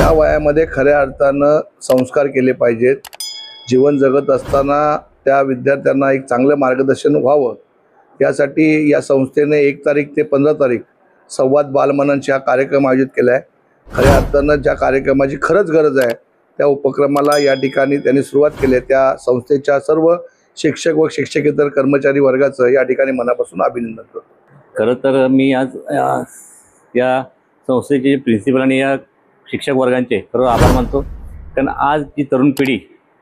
त्या वयामध्ये खऱ्या अर्थानं संस्कार केले पाहिजेत। जीवन जगत असताना त्या विद्यार्थ्यांना एक चांगलं मार्गदर्शन व्हावं यासाठी या संस्थेने 1 तारीख ते 15 तारीख संवाद बालमननचा कार्यक्रम आयोजित केला आहे। खऱ्या अर्थानं ज्या कार्यक्रमाची खरंच गरज आहे त्या उपक्रमाला या ठिकाणी त्यांनी सुरुवात केली आहे। त्या संस्थेच्या सर्व शिक्षक व शिक्षकेतर कर्मचारी वर्गाचं या ठिकाणी मनापासून अभिनंदन करतो। खरं तर मी आज या संस्थेचे प्रिन्सिपल आणि या शिक्षक वर्गांचे खरं आभार मानतो, कारण आज जी तरुण पिढी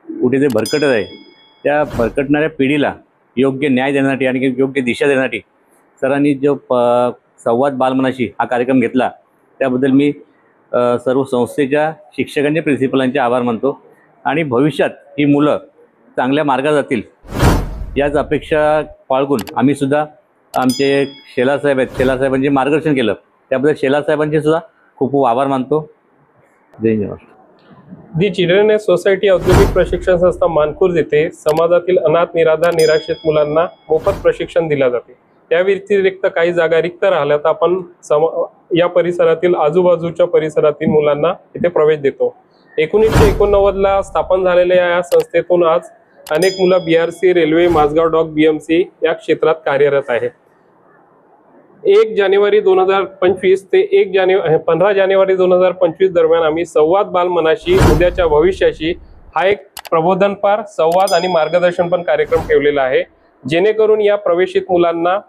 कुठे ते भरकटत आहे त्या भरकटणाऱ्या पिढीला योग्य न्याय देण्यासाठी आणि योग्य दिशा देण्यासाठी सरांनी जो संवाद बालमनाशी हा कार्यक्रम घेतला त्याबद्दल मी सर्व संस्थेच्या शिक्षकांचे प्रिन्सिपलांचे आभार मानतो। आणि भविष्यात ही मुलं चांगल्या मार्गात जातील याच अपेक्षा बाळगून आम्ही सुद्धा आमचे शेलार साहेब आहेत, शेलार साहेबांचे मार्गदर्शन केलं त्याबद्दल शेलार साहेबांचे सुद्धा खूप खूप आभार मानतो। जय हिंद। दी चिल्ड्रनेस सोसायटी औद्योगिक प्रशिक्षण संस्था मानखुर्द येथे समाजातील अनाथ निराधार निराश्रित मुलांना मोफत प्रशिक्षण दिले जाते। त्या व्यतिरिक्त काही जागा रिक्त राहिल्या तर आपण या परिसरातील आजूबाजूच्या परिसरातील मुलांना इथे प्रवेश देतो। 1989 ला स्थापन झालेल्या या संस्थेतून आज अनेक मुलं BRC, railway, Mazagaon dock, BMC या क्षेत्रात कार्यरत आहेत। 1 जानेवारी 2025 ते 15 जानेवारी 2025 दरम्यान आम्ही संवाद बालमनाशी उद्याच्या भविष्याशी हा एक प्रबोधनपर संवाद आणि मार्गदर्शनपर कार्यक्रम ठेवलेला आहे, जेणेकरून या प्रवेशित मुलांना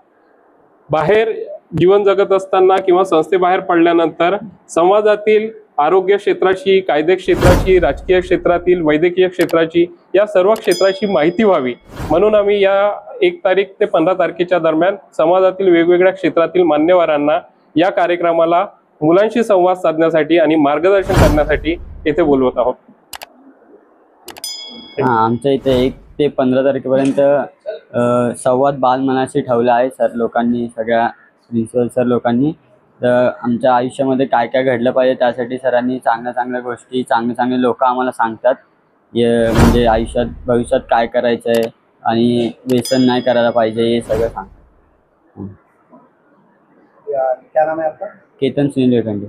बाहेर जीवन जगत असताना किंवा संस्थेबाहेर पडल्यानंतर समाजातील आरोग्य क्षेत्राची, कायदे क्षेत्राची, राजकीय क्षेत्रातील, वैद्यकीय क्षेत्राची या सर्व क्षेत्राची माहिती व्हावी म्हणून आम्ही या 1 तारीख ते 15 तारखेच्या दरम्यान समाजातील वेगवेगळ्या क्षेत्रातील मान्यवरांना या कार्यक्रमाला मुलांशी संवाद साधण्यासाठी आणि मार्गदर्शन करण्यासाठी येथे बोलवत आहोत। आमच्या इथे 1 ते 15 तारखेपर्यंत संवाद बालमनाशी ठेवला आहे सर लोकांनी, सगळ्या प्रिन्सिपल सर लोकांनी। तर आमच्या आयुष्यामध्ये काय काय घडलं पाहिजे त्यासाठी सरांनी चांगल्या गोष्टी, चांगले लोक आम्हाला सांगतात, म्हणजे आयुष्यात भविष्यात काय करायचं आहे आणि व्यसन नाही करायला पाहिजे हे सगळं सांगतात। क्या नाम है आपका? केतन सुनील वेखंडे।